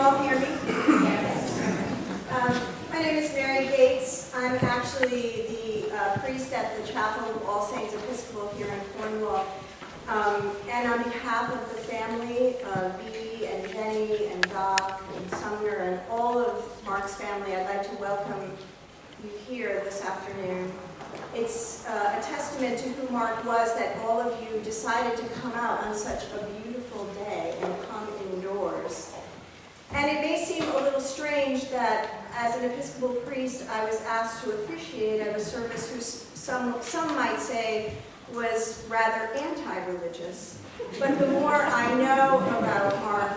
all hear me? My name is Mary Gates. I'm actually the priest at the Chapel of All Saints Episcopal here in Cornwall. And on behalf of the family, Bee and Jenny and Doc and Sumner and all of Mark's family, I'd like to welcome you here this afternoon. It's a testament to who Mark was that all of you decided to come out on such a beautiful day and come indoors. And it may seem a little strange that as an Episcopal priest, I was asked to officiate at a service who some might say was rather anti-religious. But the more I know about Mark,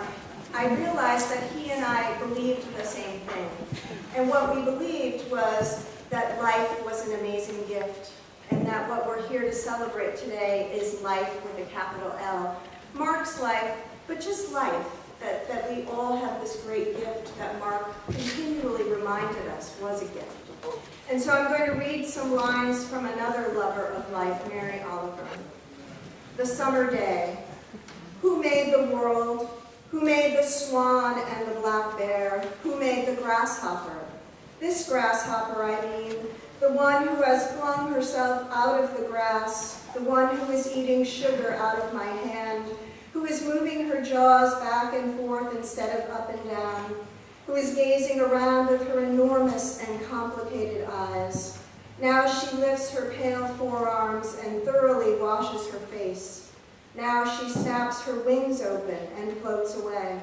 I realized that he and I believed the same thing. And what we believed was that life was an amazing gift, and that what we're here to celebrate today is life with a capital L. Mark's life, but just life, that we all have this great gift that Mark continually reminded us was a gift. And so I'm going to read some lines from another lover of life, Mary Oliver. The summer day. Who made the world? Who made the swan and the black bear? Who made the grasshopper? This grasshopper, I mean, the one who has flung herself out of the grass, the one who is eating sugar out of my hand, who is moving her jaws back and forth instead of up and down, who is gazing around with her enormous and complicated eyes. Now she lifts her pale forearms and thoroughly washes her face. Now she snaps her wings open and floats away.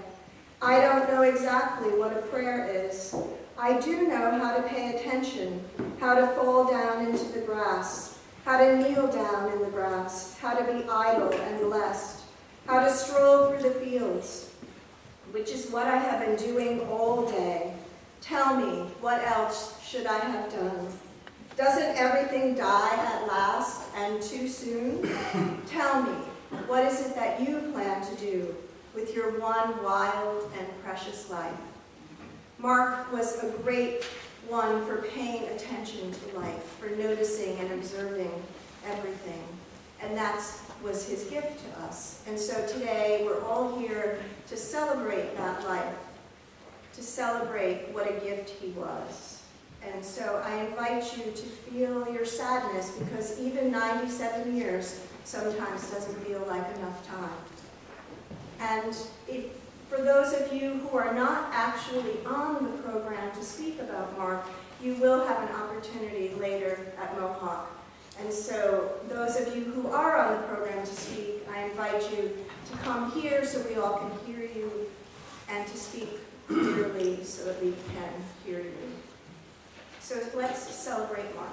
I don't know exactly what a prayer is. I do know how to pay attention, how to fall down into the grass, how to kneel down in the grass, how to be idle and blessed, how to stroll through the fields, which is what I have been doing all day. Tell me, what else should I have done? Doesn't everything die at last and too soon? Tell me, what is it that you plan to do with your one wild and precious life? Mark was a great one for paying attention to life, for noticing and observing everything. And that was his gift to us. And so today we're all here to celebrate that life, to celebrate what a gift he was. And so I invite you to feel your sadness, because even 97 years sometimes doesn't feel like enough time. And for those of you who are not actually on the program to speak about Mark, you will have an opportunity later at Mohawk. And so those of you who are on the program to speak, I invite you to come here so we all can hear you, and to speak clearly so that we can hear you. So let's celebrate Mark.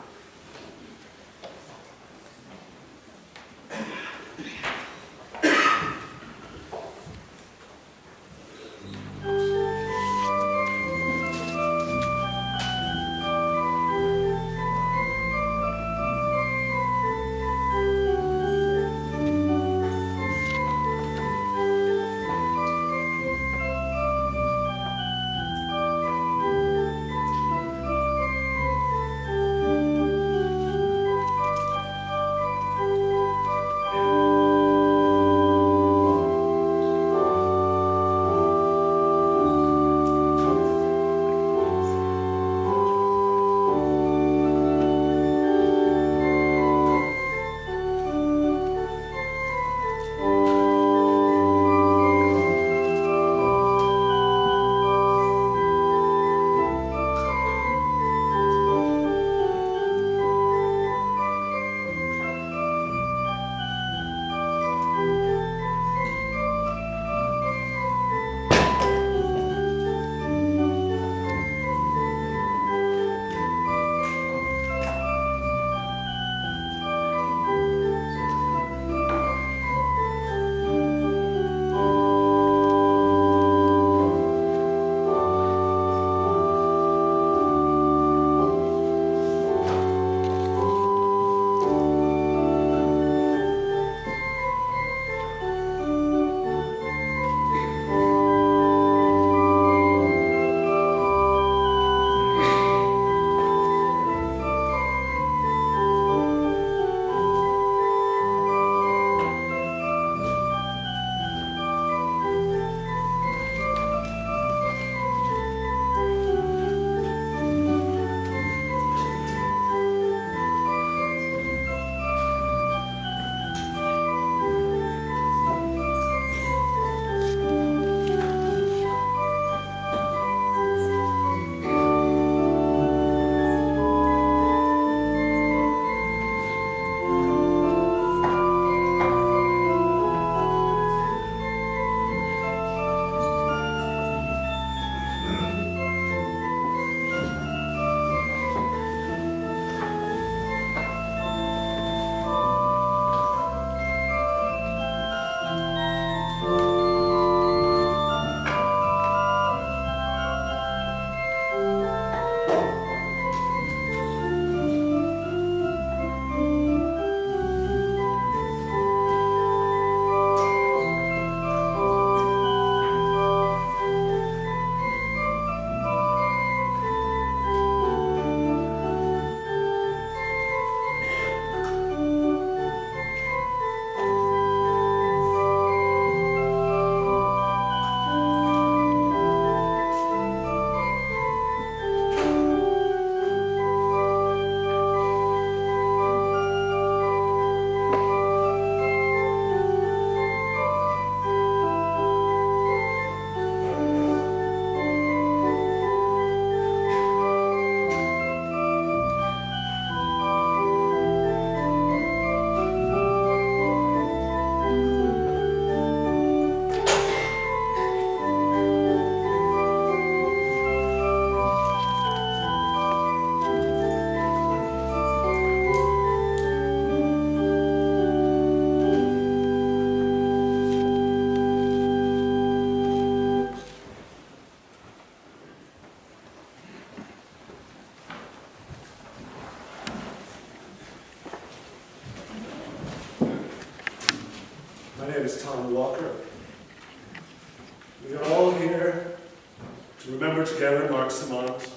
remember together Marc Simont,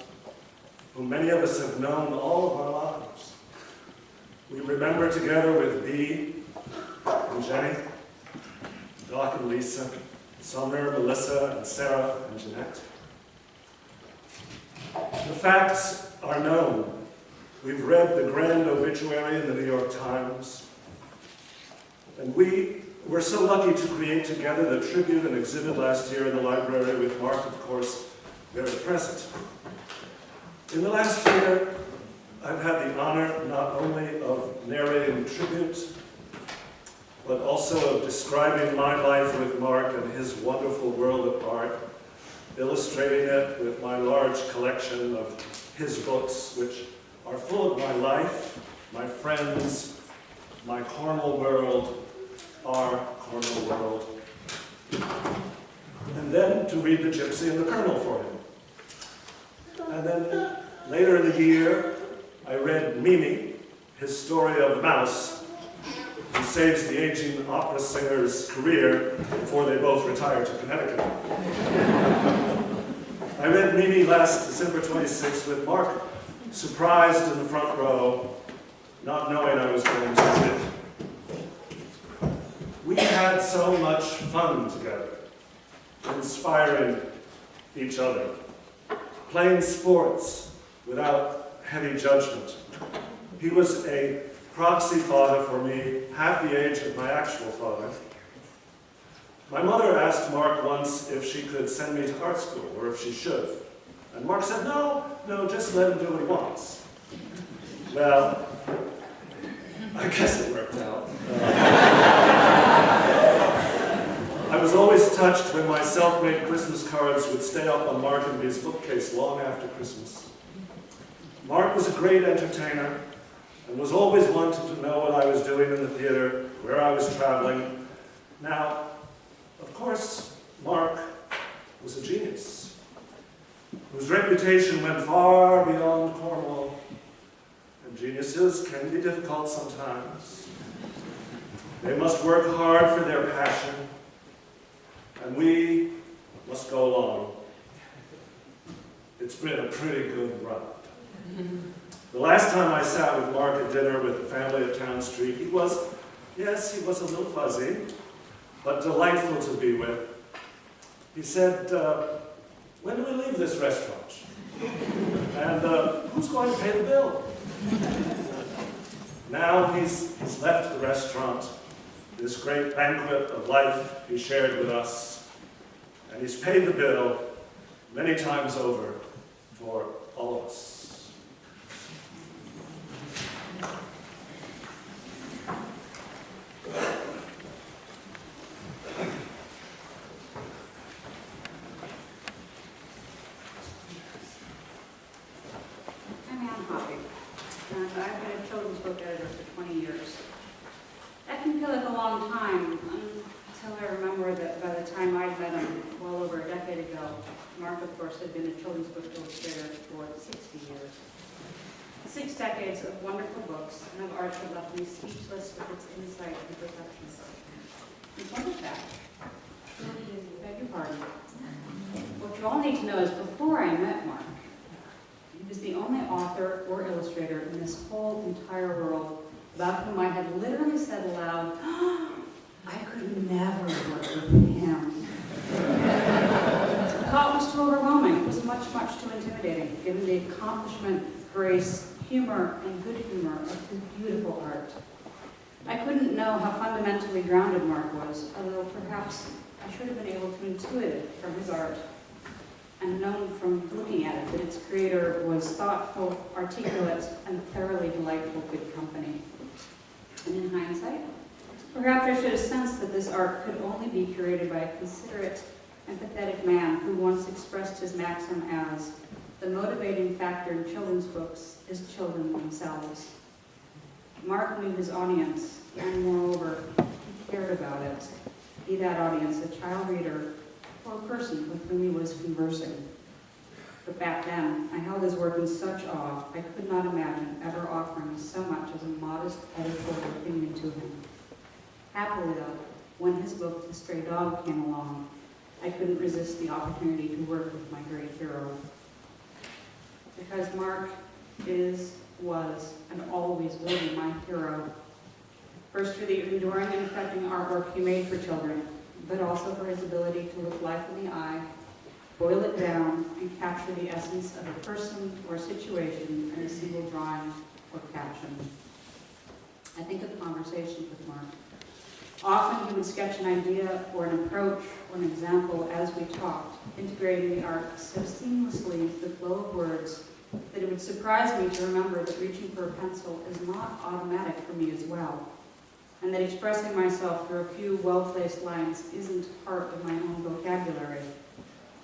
whom many of us have known all of our lives. We remember together with Bea and Jenny, Doc and Lisa, Sumner, Melissa, and Sarah, and Jeanette. The facts are known. We've read the grand obituary in the New York Times, and we were so lucky to create together the tribute and exhibit last year in the library with Marc, of course, very present. In the last year, I've had the honor not only of narrating the tribute, but also of describing my life with Marc and his wonderful world of art, illustrating it with my large collection of his books, which are full of my life, my friends, my Cornwall world, our Cornwall world. And then to read The Gypsy and the Colonel for him. And then later in the year, I read Mimi, his story of the mouse, who saves the aging opera singer's career before they both retire to Connecticut. I read Mimi last December 26th with Marc surprised in the front row, not knowing I was going to read it. We had so much fun together, inspiring each other, playing sports without heavy judgment. He was a proxy father for me, half the age of my actual father. My mother asked Marc once if she could send me to art school, or if she should. And Marc said, no, just let him do what he wants. Well, I guess it worked out. I was always touched when my self-made Christmas cards would stay up on Marc and Bea's bookcase long after Christmas. Marc was a great entertainer and was always wanted to know what I was doing in the theater, where I was traveling. Now, of course, Marc was a genius, whose reputation went far beyond Cornwall, and geniuses can be difficult sometimes. They must work hard for their passion, and we must go along. It's been a pretty good run. The last time I sat with Marc at dinner with the family at Town Street, he was a little fuzzy, but delightful to be with. He said, when do we leave this restaurant? And who's going to pay the bill? Now he's left the restaurant, this great banquet of life he shared with us, and he's paid the bill many times over for all of us. I've been a children's book editor for 20 years. That can feel like a long time until I remember that by the time I met him well over a decade ago, Marc, of course, had been a children's book illustrator for 60 years. 6 decades of wonderful books and of art that left me speechless with its insight and perfection. And what is that? Beg your pardon. What you all need to know is before I met Marc, he was the only author or illustrator in this whole entire world about whom I had literally said aloud, I could never work with him. The thought was too overwhelming. It was much, much too intimidating, given the accomplishment, grace, humor, and good humor of his beautiful art. I couldn't know how fundamentally grounded Marc was, although perhaps I should have been able to intuit it from his art and known from looking at it that its creator was thoughtful, articulate, and thoroughly delightful good company. And in hindsight, perhaps I should have sensed that this art could only be curated by a considerate, empathetic man who once expressed his maxim as, the motivating factor in children's books is children themselves. Marc knew his audience, and moreover, he cared about it, be that audience a child reader or a person with whom he was conversing. But back then, I held his work in such awe, I could not imagine ever offering so much as a modest editorial opinion to him. Happily though, when his book, The Stray Dog, came along, I could couldn't resist the opportunity to work with my great hero. Because Marc is, was, and always will be my hero. First for the enduring and affecting artwork he made for children, but also for his ability to look life in the eye, boil it down, and capture the essence of a person or situation in a single drawing or caption. I think of conversations with Marc. Often he would sketch an idea or an approach or an example as we talked, integrating the art so seamlessly into the flow of words that it would surprise me to remember that reaching for a pencil is not automatic for me as well, and that expressing myself through a few well-placed lines isn't part of my own vocabulary.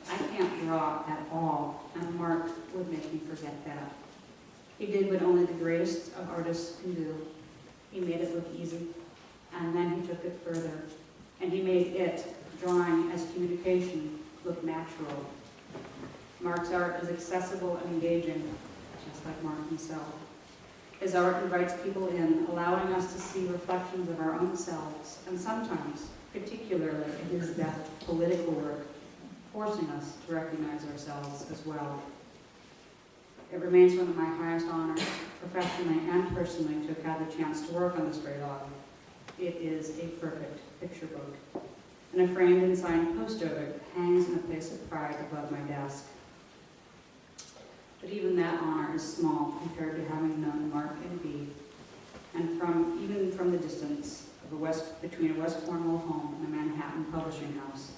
I can't draw at all, and Marc would make me forget that. He did what only the greatest of artists can do. He made it look easy, and then he took it further, and he made it, drawing as communication, look natural. Marc's art is accessible and engaging, just like Marc himself. His art invites people in, allowing us to see reflections of our own selves, and sometimes, particularly in his deft political work, forcing us to recognize ourselves as well. It remains one of my highest honors, professionally and personally, to have had the chance to work on The Stray Dog. It is a perfect picture book, and a framed and signed poster of it hangs in a place of pride above my desk. But even that honor is small compared to having known Marc and Bea, and even from the distance of between a West Cornwall home and a Manhattan publishing house.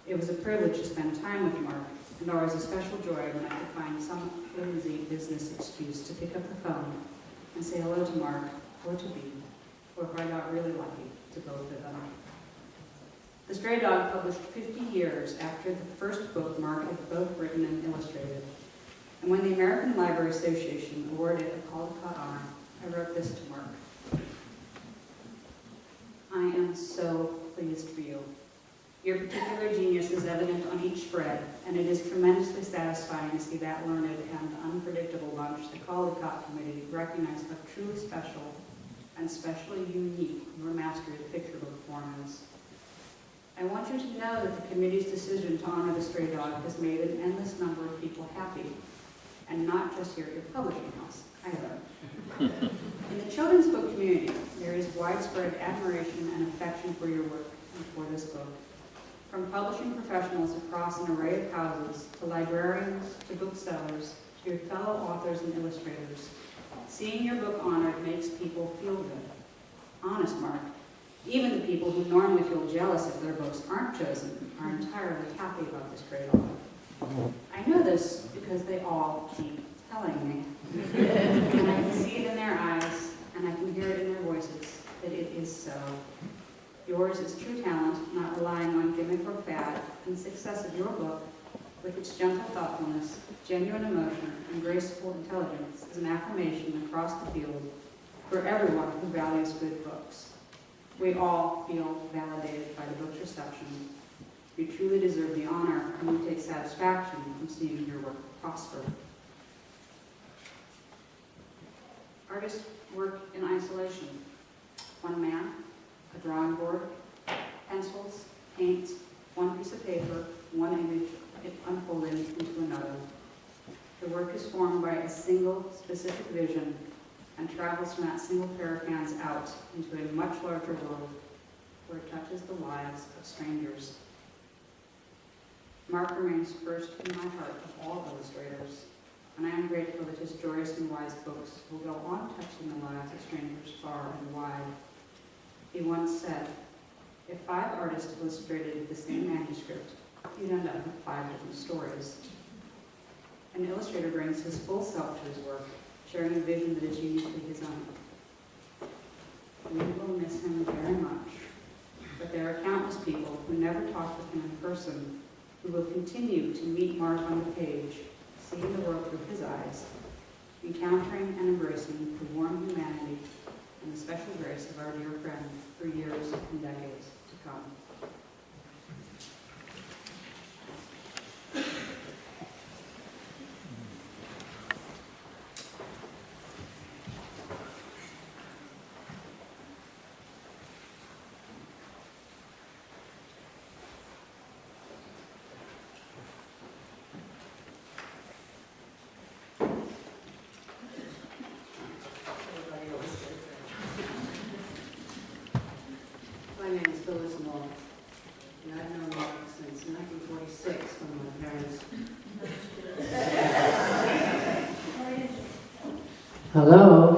It was a privilege to spend time with Marc, and always a special joy when I could find some flimsy business excuse to pick up the phone and say hello to Marc or to Bea, or if I got really lucky, to both of them. The Stray Dog published 50 years after the first book Marc had both written and illustrated. And when the American Library Association awarded a Caldecott honor, I wrote this to Marc. I am so pleased for you. Your particular genius is evident on each spread, and it is tremendously satisfying to see that learned and unpredictable bunch, the Caldecott Committee, recognize how truly special and especially unique your mastery of the picture book form is. I want you to know that the committee's decision to honor the Stray Dog has made an endless number of people happy, and not just here at your publishing house, either. In the children's book community, there is widespread admiration and affection for your work and for this book. From publishing professionals across an array of houses, to librarians, to booksellers, to your fellow authors and illustrators, seeing your book honored makes people feel good. Honest, Marc. Even the people who normally feel jealous if their books aren't chosen are entirely happy about this Stray Dog. I know this because they all keep telling me. And I can see it in their eyes, and I can hear it in their voices, that it is so. Yours is true talent, not relying on gimmick or fad, and the success of your book, with its gentle thoughtfulness, genuine emotion, and graceful intelligence, is an affirmation across the field for everyone who values good books. We all feel validated by the book's reception. You truly deserve the honor, and we take satisfaction from seeing your work prosper. Artists work in isolation. One man, a drawing board, pencils, paints, one piece of paper, one image, it unfolded into another. The work is formed by a single specific vision and travels from that single pair of hands out into a much larger world where it touches the lives of strangers. Marc remains first in my heart of all illustrators, and I am grateful that his joyous and wise books will go on touching the lives of strangers far and wide. He once said, if 5 artists illustrated the same manuscript, you'd end up with 5 different stories. An illustrator brings his full self to his work, sharing a vision that is uniquely his own. We will miss him very much, but there are countless people who never talked with him in person who will continue to meet Marc on the page, seeing the world through his eyes, encountering and embracing the warm humanity and the special grace of our dear friend for years and decades to come. Phyllis Moore, and I've known Mark since 1946 when my parents... Hello?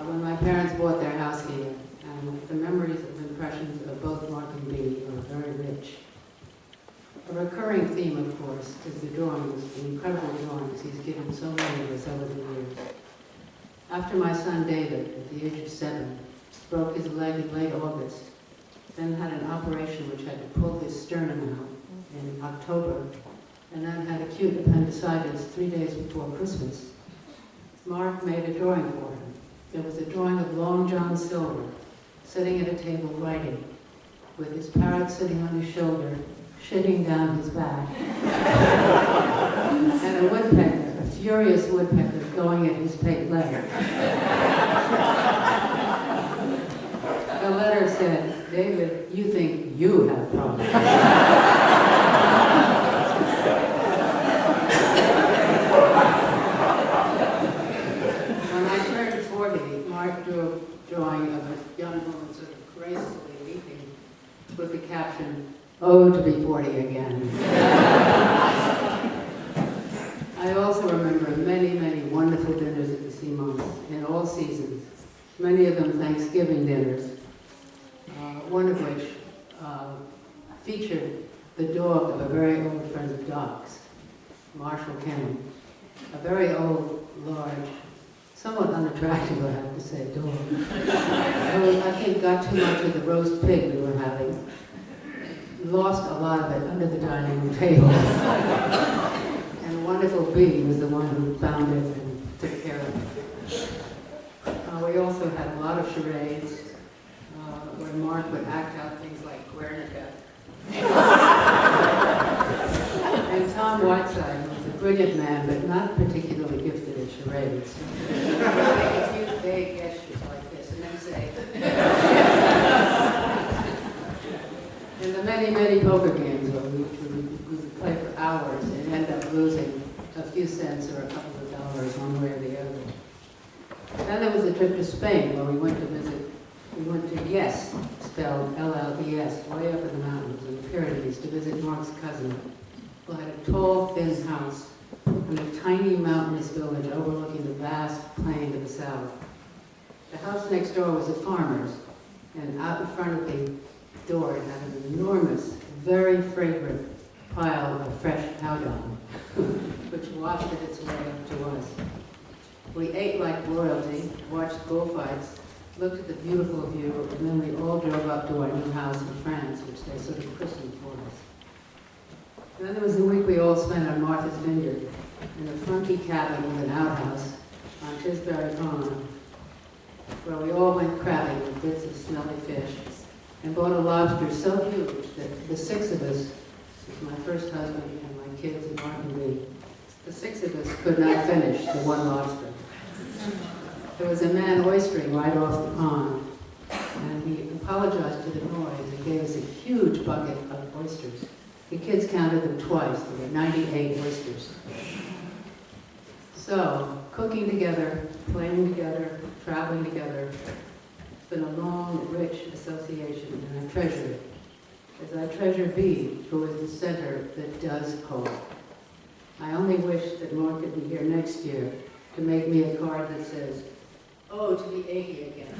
When my parents bought their house here, and the memories of impressions of both Mark and Bea are very rich. A recurring theme, of course, is the drawings, the incredible drawings he's given so many of us over the years. After my son David, at the age of 7, broke his leg in late August, then had an operation which had to pull his sternum out in October, and then had acute appendicitis 3 days before Christmas, Mark made a drawing for him. It was a drawing of Long John Silver, sitting at a table writing, with his parrot sitting on his shoulder, shitting down his back, and a woodpecker, a furious woodpecker, going at his pate leg. The letter said, "David, you think you have problems." When I turned 40, Mark drew a drawing of a young woman sort of gracefully weeping with the caption, "Oh, to be 40 again." I also remember many, many wonderful dinners at the Simont in all seasons, many of them Thanksgiving dinners, one of which featured the dog of a very old friend of Doc's, Marshall Kenny, a very old, large, somewhat unattractive, I have to say, dog. Who I think got too much of the roast pig we were having. Lost a lot of it under the dining room table. And wonderful Bea was the one who found it and took care of it. We also had a lot of charades where Mark would act out things like Guernica. And Tom Whiteside was a brilliant man, but not particularly gifted at charades. He would make a few vague gestures like this and then say, in the many, many poker games we would play for hours and end up losing a few cents or a couple of dollars one way or the other. Then there was a trip to Spain where we went to Yes, spelled L-L-E-S, way up in the mountains in the Pyrenees to visit Mark's cousin, who had a tall, thin house in a tiny mountainous village overlooking the vast plain to the south. The house next door was a farmer's, and out in front of the door it had an enormous, very fragrant pile of fresh cow dung, which wafted its way up to us. We ate like royalty, watched bullfights, looked at the beautiful view, and then we all drove up to our new house in France, which they sort of christened for us. And then there was a week we all spent on Martha's Vineyard, in a funky cabin with an outhouse on Tisbury Pond, where we all went crabbing with bits of smelly fish, and bought a lobster so huge that the 6 of us, my first husband and my kids and Mark and me, the 6 of us could not finish the one lobster. There was a man oystering right off the pond, and he apologized for the noise and gave us a huge bucket of oysters. The kids counted them twice. There were 98 oysters. So, cooking together, playing together, traveling together, it's been a long, rich association, and I treasure it. As I treasure Bea, who is the center that does hold. I only wish that Mark could be here next year to make me a card that says, "Oh, to be 80 again."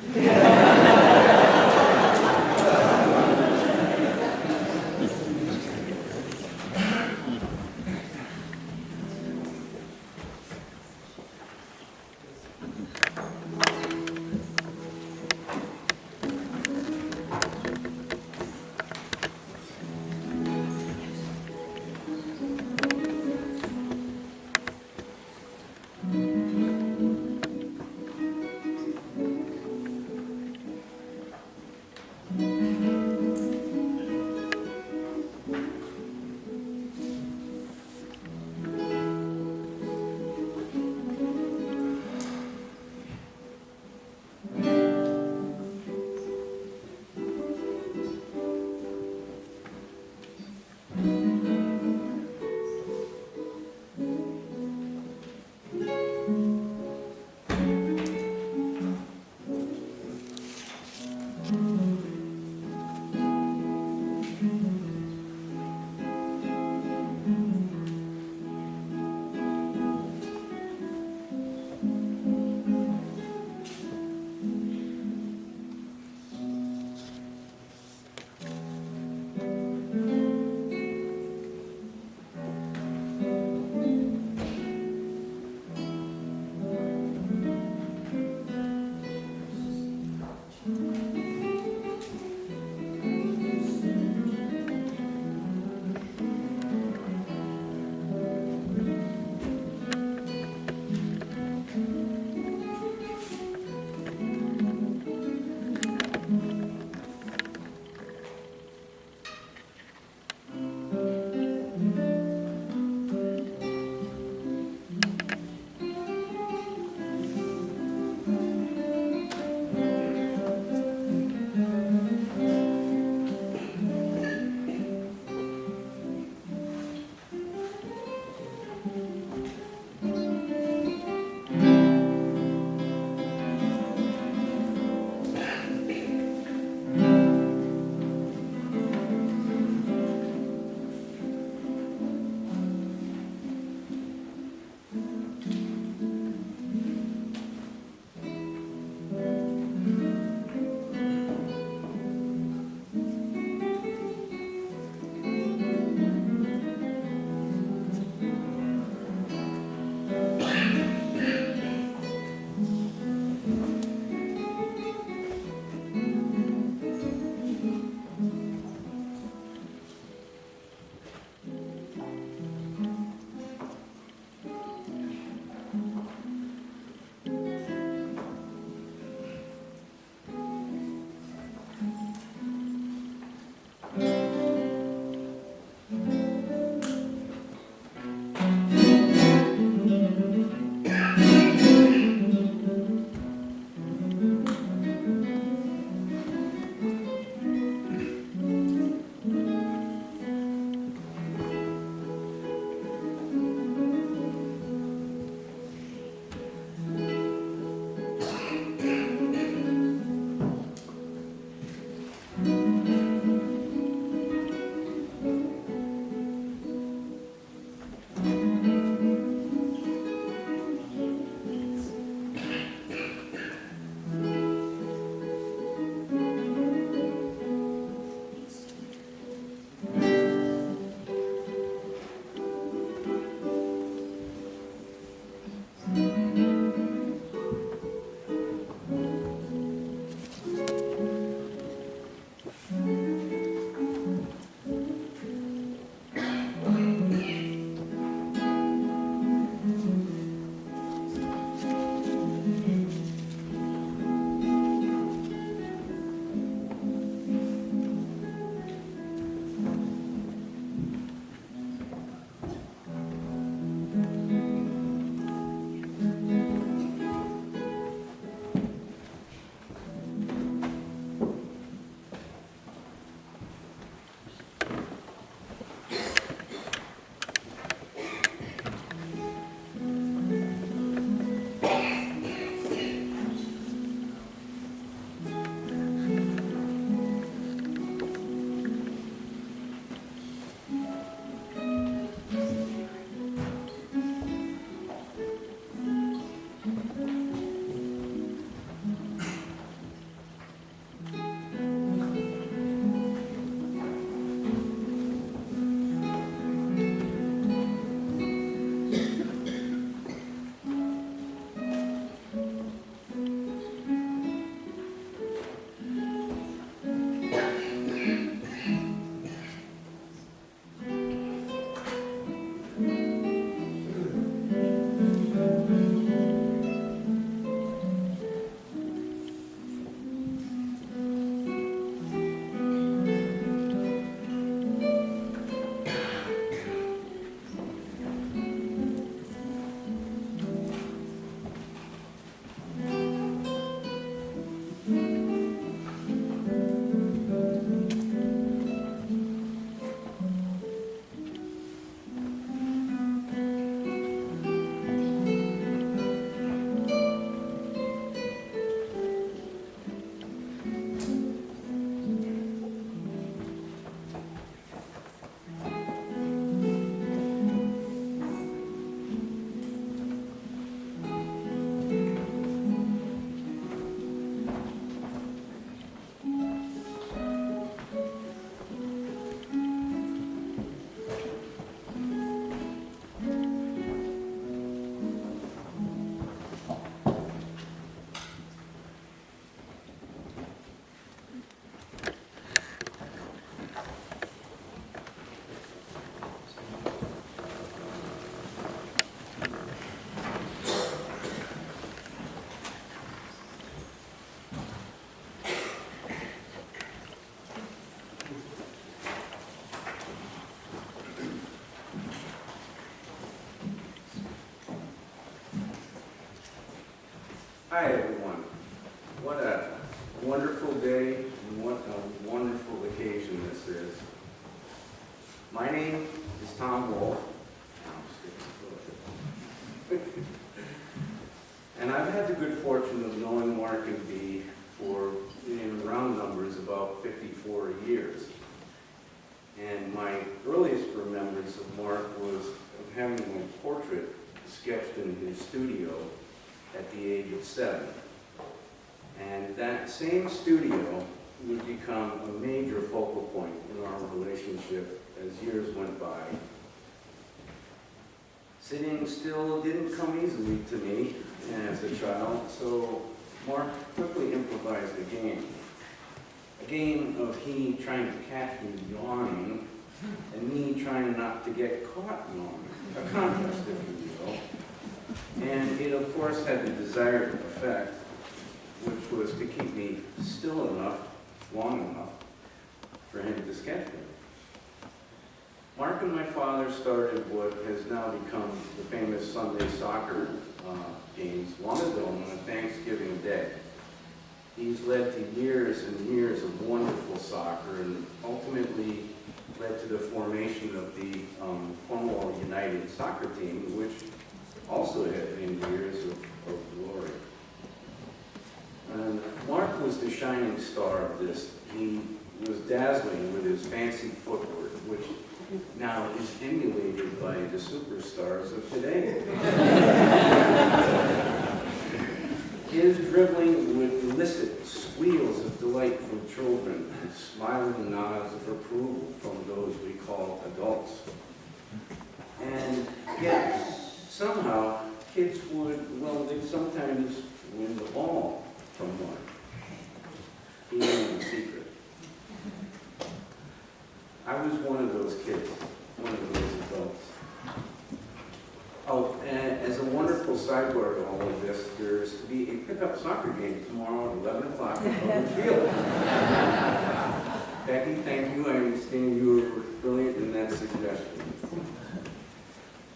Hi, everyone. What a wonderful day and what a wonderful occasion this is. My name is Tom Wolf. And I've had the good fortune of knowing Mark and Bee for, in round numbers, about 54 years. And my earliest remembrance of Mark was of having a portrait sketched in his studio at the age of 7. And that same studio would become a major focal point in our relationship as years went by. Sitting still didn't come easily to me as a child, so Mark quickly improvised a game. A game of he trying to catch me yawning and me trying not to get caught yawning. A contest, if you will. And it, of course, had the desired effect, which was to keep me still enough, long enough, for him to sketch me. Mark and my father started what has now become the famous Sunday soccer games long ago on Thanksgiving Day. These led to years and years of wonderful soccer and ultimately led to the formation of the Cornwall United soccer team, which also had many years of glory. And Mark was the shining star of this. He was dazzling with his fancy footwork, which now is emulated by the superstars of today. His dribbling would elicit squeals of delight from children and smiling nods of approval from those we call adults. And yet, somehow, kids would, well, they'd sometimes win the ball from Mark. He knew the secret. I was one of those kids, one of those adults. Oh, and as a wonderful sidebar to all of this, there's to be a pickup soccer game tomorrow at 11 o'clock at Public Field. Becky, thank you. I understand you were brilliant in that suggestion.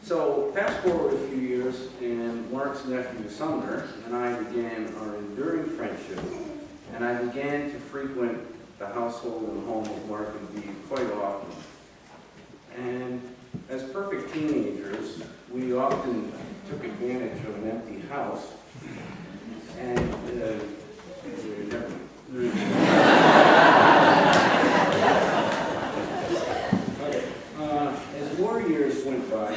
So, fast forward a few years, and Mark's nephew Sumner and I began our enduring friendship, and I began to frequent the household and home of Mark and Bee quite often. And as perfect teenagers, we often took advantage of an empty house, and as more years went by,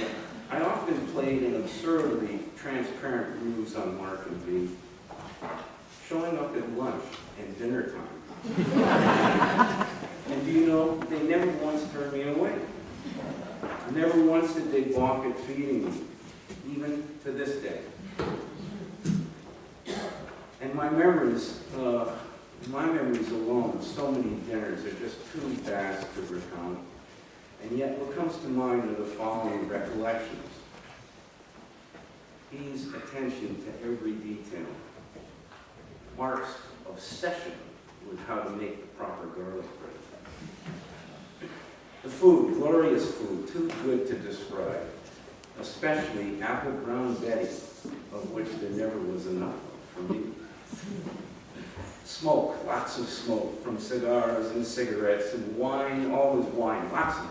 I often played an absurdly transparent ruse on Mark and Bee, showing up at lunch and dinner time. And do you know, they never once turned me away. Never once did they balk at feeding me, even to this day. And my memories alone of so many dinners are just too vast to recount. And yet what comes to mind are the following recollections. Bee's attention to every detail. Mark's obsession with how to make the proper garlic bread. The food, glorious food, too good to describe. Especially apple brown Betty, of which there never was enough for me. Smoke, lots of smoke from cigars and cigarettes and wine, always wine, lots of it.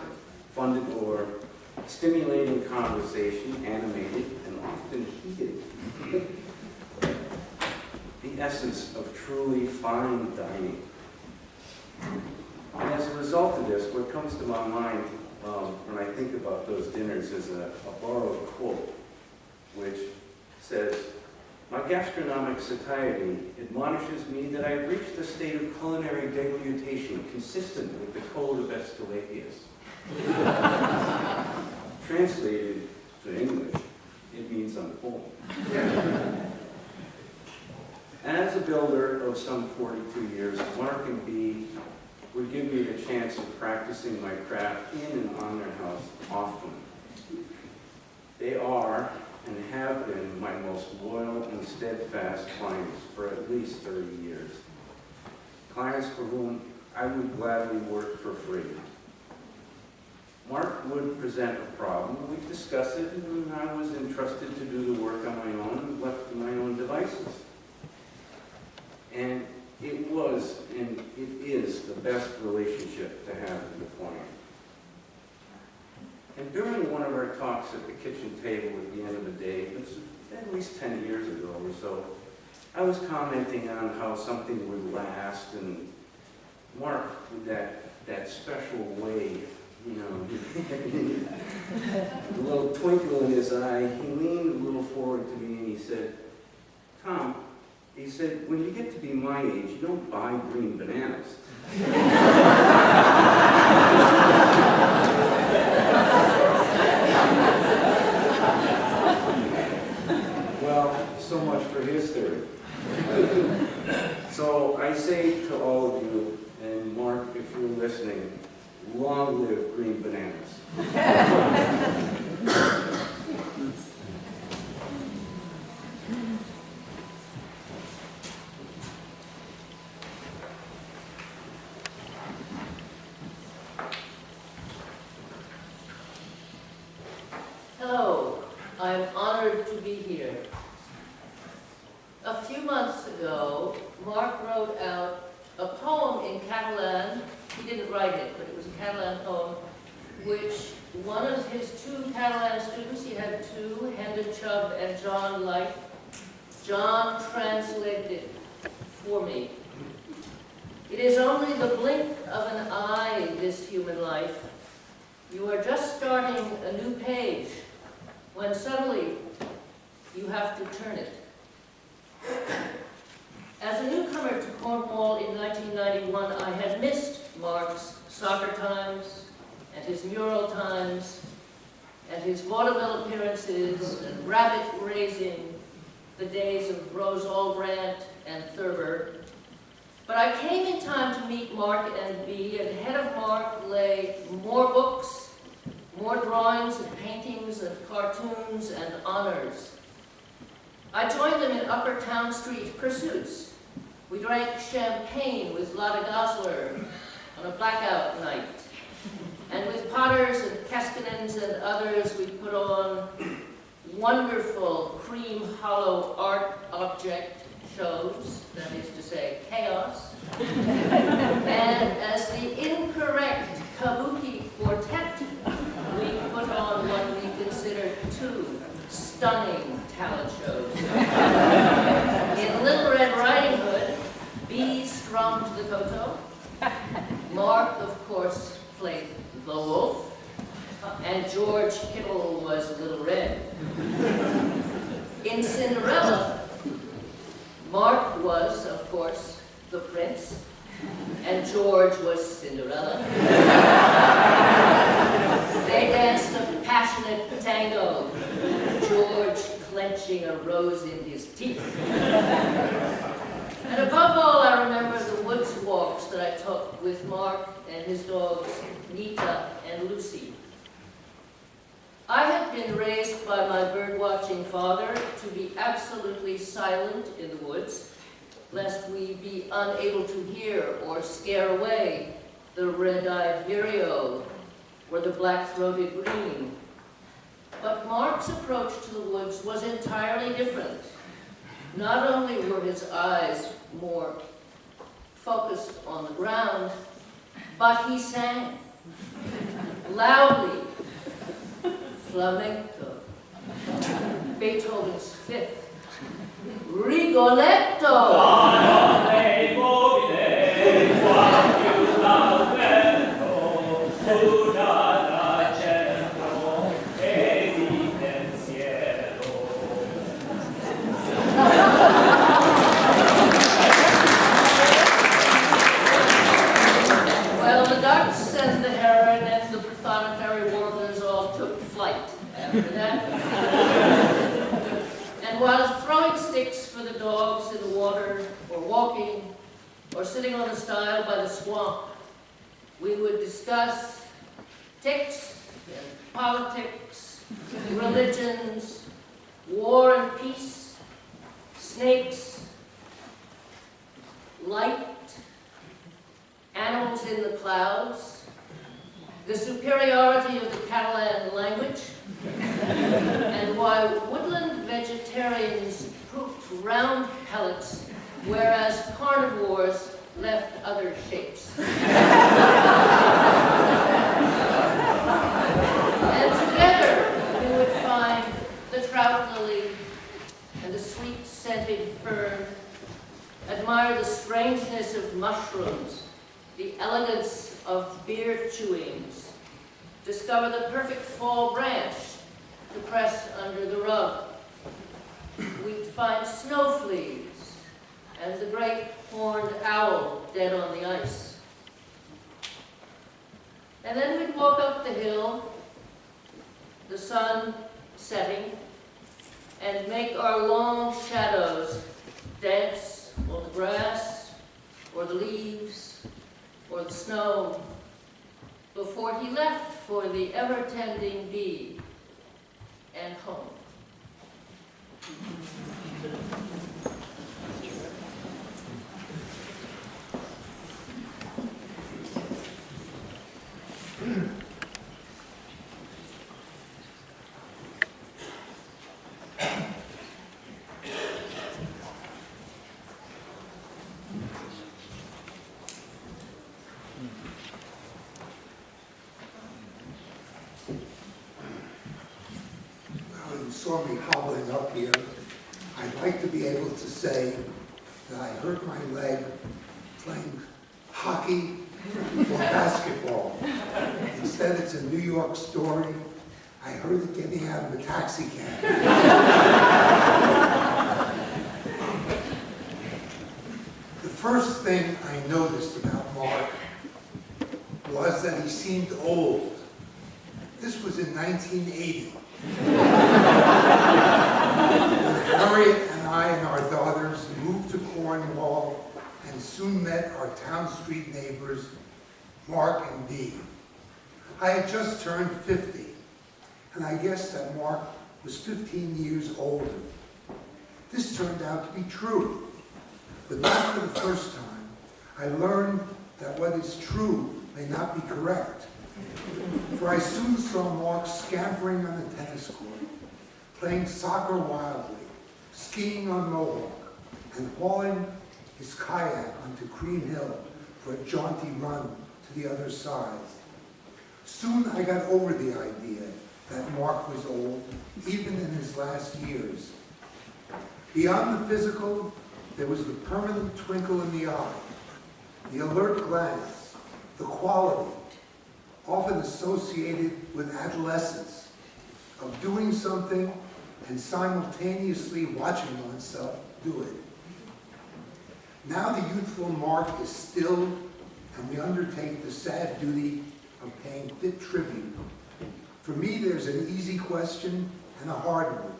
Fun to door, stimulating conversation, animated and often heated. The essence of truly fine dining. And as a result of this, what comes to my mind when I think about those dinners is a borrowed quote, which says, "My gastronomic satiety admonishes me that I've reached a state of culinary deglutation consistent with the code of Aesculapius." Translated to English, it means I'm full. As a builder of some 42 years, Mark and Bee would give me the chance of practicing my craft in and on their house often. They are and have been my most loyal and steadfast clients for at least 30 years. Clients for whom I would gladly work for free. Mark would present a problem, we'd discuss it, and I was entrusted to do the work on my own and left to my own devices. And it was, and it is, the best relationship to have in the client. And during one of our talks at the kitchen table at the end of the day, it was at least 10 years ago or so, I was commenting on how something would last, and Mark, with that special way, you know, a little twinkle in his eye, he leaned a little forward to me and he said, Tom, he said, when you get to be my age, you don't buy green bananas. Well, so much for his theory. So I say to all of you, and Mark, if you're listening, long live green bananas. Hello, I'm honored to be here. A few months ago, Marc wrote out a poem in Catalan. He didn't write it, but it was a Catalan poem, which one of his two Catalan students, he had two, Henda Chubb and John Light, John translated it for me. It is only the blink of an eye, this human life. You are just starting a new page, when suddenly you have to turn it. As a newcomer to Cornwall in 1991, I had missed Marc's soccer times, and his mural times, and his vaudeville appearances, and rabbit raising, the days of Rose Albrandt and Thurber. But I came in time to meet Marc and Bea, and ahead of Marc lay more books, more drawings and paintings and cartoons and honors. I joined them in Upper Town Street pursuits. We drank champagne with Lotte Gosler on a blackout night. And with Potters and Keskinens and others, we put on wonderful cream hollow art object shows, that is to say, chaos. And as the incorrect kabuki quartet, we put on what we considered two stunning talent shows. In Little Red Riding Hood, Bea strummed the koto. Marc, of course, played the wolf. And George Kittle was Little Red. In Cinderella, Marc was, of course, the prince, and George was Cinderella. They danced a passionate tango, George clenching a rose in his teeth. And above all, I remember the woods walks that I took with Marc and his dogs, Nita and Lucy. I had been raised by my bird-watching father to be absolutely silent in the woods, lest we be unable to hear or scare away the red-eyed vireo or the black-throated green. But Marc's approach to the woods was entirely different. Not only were his eyes more focused on the ground, but he sang loudly. Flamenco, Beethoven's Fifth, Rigoletto. Well, the ducks and the heron and the prothonotary warblers all took flight after that. And while throwing sticks for the dogs in the water, or walking, or sitting on the stile by the swamp, we would discuss ticks and politics, religions, war and peace, snakes, light, animals in the clouds, the superiority of the Catalan language, and why woodland vegetarians pooped round pellets whereas carnivores left other shapes. And together we would find the trout lily and the sweet-scented fern, admire the strangeness of mushrooms, the elegance of beer chewings, discover the perfect fall branch to press under the rug. We'd find snow fleas and the great horned owl dead on the ice. And then we'd walk up the hill, the sun setting, and make our long shadows dance on the grass, or the leaves, or the snow, before he left for the ever-tending bee and home. You saw me hobbling up here. I'd like to be able to say that I hurt my leg playing hockey or basketball. Instead, it's a New York story. I heard it getting out of a taxi cab. The first thing I noticed about Mark was that he seemed old. This was in 1980. When Harriet and I and our daughters moved to Cornwall and soon met our town street neighbors, Mark and Dee. I had just turned 50, and I guessed that Mark was 15 years older. This turned out to be true, but not for the first time. I learned that what is true may not be correct. For I soon saw Mark scampering on the tennis court, playing soccer wildly, skiing on Mohawk, and hauling his kayak onto Cream Hill for a jaunty run to the other side. Soon I got over the idea that Mark was old, even in his last years. Beyond the physical, there was the permanent twinkle in the eye, the alert glance, the quality, often associated with adolescence, of doing something and simultaneously watching oneself do it. Now the youthful Mark is stilled, and we undertake the sad duty of paying fit tribute. For me, there's an easy question and a hard one.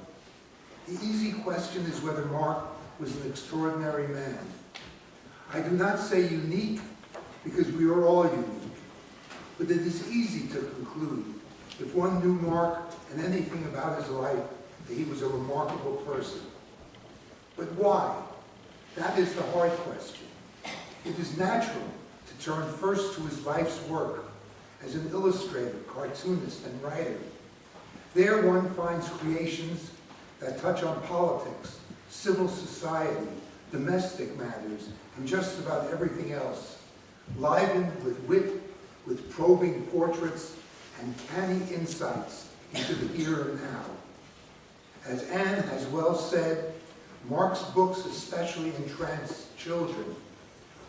The easy question is whether Mark was an extraordinary man. I do not say unique, because we are all unique. But it is easy to conclude, if one knew Mark and anything about his life, that he was a remarkable person. But why? That is the hard question. It is natural to turn first to his life's work as an illustrator, cartoonist, and writer. There one finds creations that touch on politics, civil society, domestic matters, and just about everything else, livened with wit, with probing portraits and canny insights into the here and now. As Anne has well said, Mark's books especially entrance children,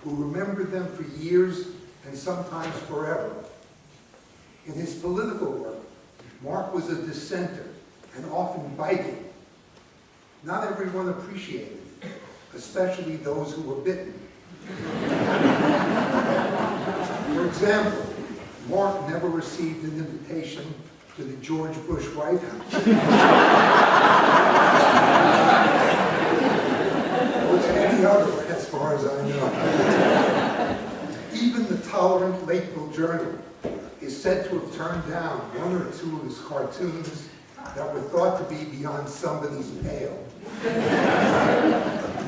who remember them for years and sometimes forever. In his political work, Mark was a dissenter and often biting. Not everyone appreciated it, especially those who were bitten. For example, Mark never received an invitation to the George Bush White House. Or to any other, as far as I know. Even the tolerant Lakeville Journal is said to have turned down one or two of his cartoons that were thought to be beyond somebody's pale.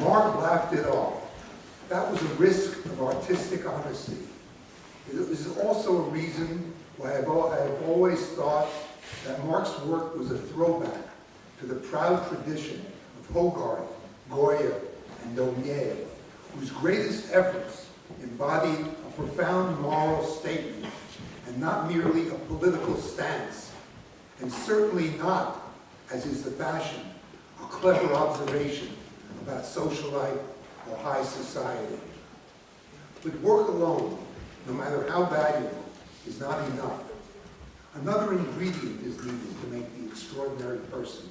Mark laughed it off. That was a risk of artistic honesty. It is also a reason why I have always thought that Mark's work was a throwback to the proud tradition of Hogarth, Goya, and Daumier, whose greatest efforts embodied a profound moral statement and not merely a political stance, and certainly not, as is the fashion, a clever observation about social life or high society. But work alone, no matter how valuable, is not enough. Another ingredient is needed to make the extraordinary person: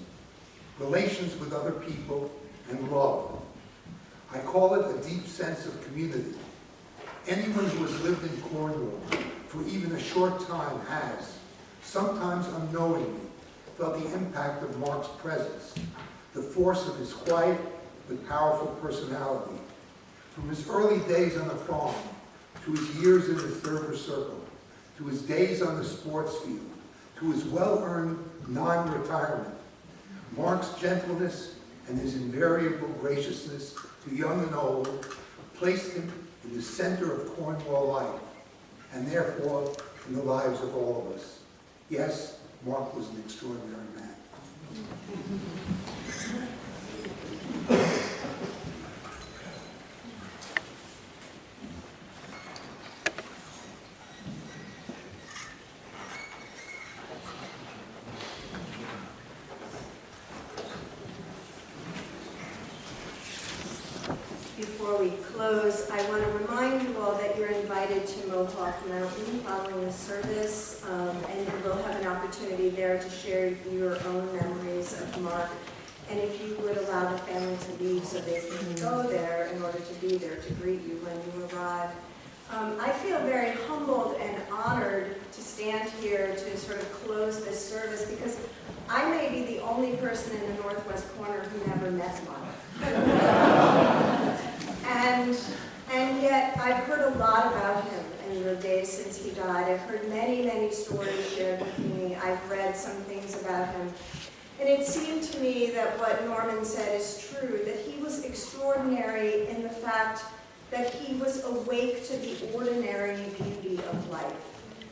relations with other people and love. I call it a deep sense of community. Anyone who has lived in Cornwall for even a short time has, sometimes unknowingly, felt the impact of Marc's presence, the force of his quiet but powerful personality. From his early days on the farm, to his years in the Thurber Circle, to his days on the sports field, to his well-earned non-retirement, Marc's gentleness and his invariable graciousness to young and old placed him in the center of Cornwall life, and therefore in the lives of all of us. Yes, Marc was an extraordinary man. Before we close, I want to remind you all that you're invited to Mohawk Mountain following the service, and you will have an opportunity there to share your own memories of Marc. And if you would allow the family to leave so they can go there in order to be there to greet you when you arrive. I feel very humbled and honored to stand here to sort of close this service because I may be the only person in the northwest corner who never met Marc. And yet I've heard a lot about him in the days since he died. I've heard many, many stories shared with me. I've read some things about him. And it seemed to me that what Norman said is true, that he was extraordinary in the fact that he was awake to the ordinary beauty of life.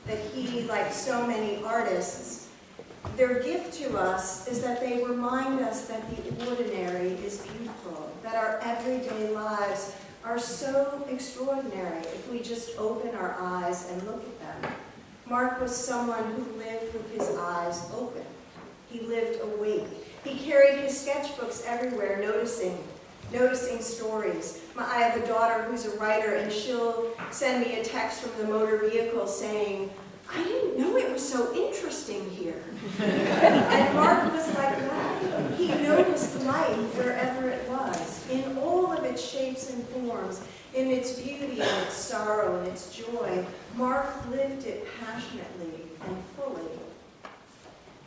That he, like so many artists, their gift to us is that they remind us that the ordinary is beautiful, that our everyday lives are so extraordinary if we just open our eyes and look at them. Marc was someone who lived with his eyes open. He lived awake. He carried his sketchbooks everywhere, noticing stories. I have a daughter who's a writer, and she'll send me a text from the motor vehicle saying, "I didn't know it was so interesting here." And Marc was like that. He noticed life wherever it was, in all of its shapes and forms, in its beauty and its sorrow and its joy. Marc lived it passionately and fully.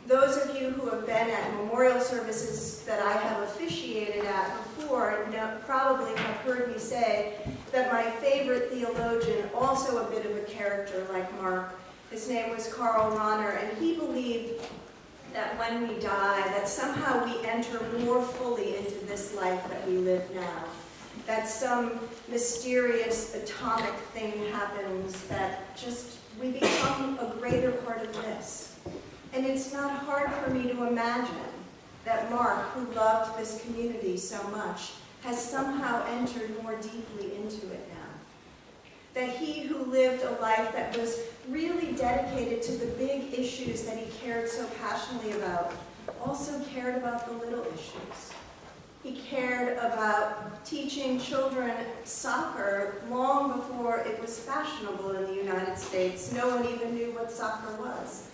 Those of you who have been at memorial services that I have officiated at before probably have heard me say that my favorite theologian, also a bit of a character like Marc, his name was Karl Rahner, and he believed that when we die, that somehow we enter more fully into this life that we live now. That some mysterious atomic thing happens that just we become a greater part of this. And it's not hard for me to imagine that Marc, who loved this community so much, has somehow entered more deeply into it now. That he who lived a life that was really dedicated to the big issues that he cared so passionately about, also cared about the little issues. He cared about teaching children soccer long before it was fashionable in the United States. No one even knew what soccer was.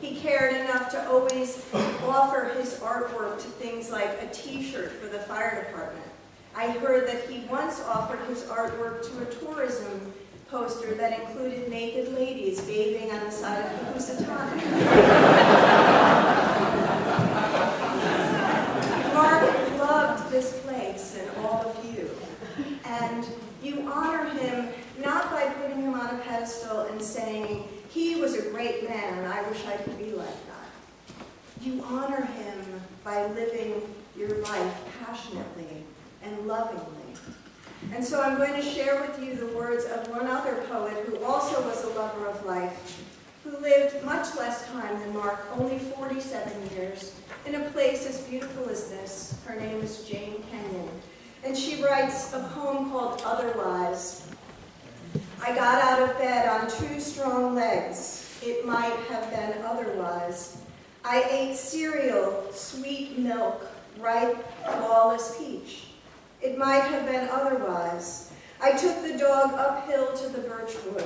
He cared enough to always offer his artwork to things like a t-shirt for the fire department. I heard that he once offered his artwork to a tourism poster that included naked ladies bathing on the side of the Housatonic. Marc loved this place and all of you. And you honor him not by putting him on a pedestal and saying, "He was a great man, and I wish I could be like that." You honor him by living your life passionately and lovingly. And so I'm going to share with you the words of one other poet who also was a lover of life, who lived much less time than Marc, only 47 years, in a place as beautiful as this. Her name is Jane Kenyon. And she writes a poem called Otherwise. I got out of bed on two strong legs. It might have been otherwise. I ate cereal, sweet milk, ripe, flawless peach. It might have been otherwise. I took the dog uphill to the birchwood.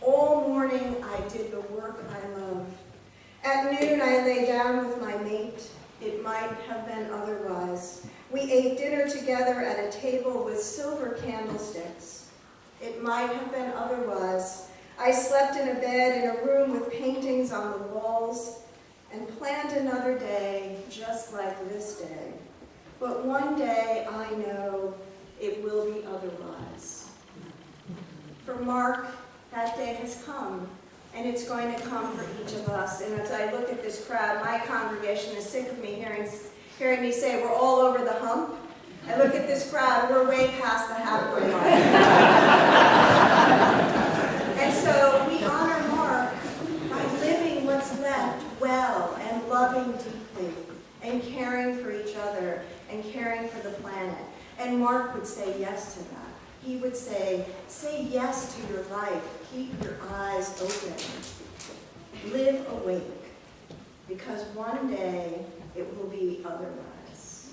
All morning I did the work I love. At noon I lay down with my mate. It might have been otherwise. We ate dinner together at a table with silver candlesticks. It might have been otherwise. I slept in a bed in a room with paintings on the walls and planned another day just like this day. But one day I know it will be otherwise. For Mark, that day has come, and it's going to come for each of us. And as I look at this crowd, my congregation is sick of me hearing me say we're all over the hump. I look at this crowd, we're way past the halfway mark. And so we honor Mark by living what's left well and loving deeply and caring for each other and caring for the planet. And Mark would say yes to that. He would say yes to your life. Keep your eyes open. Live awake, because one day it will be otherwise.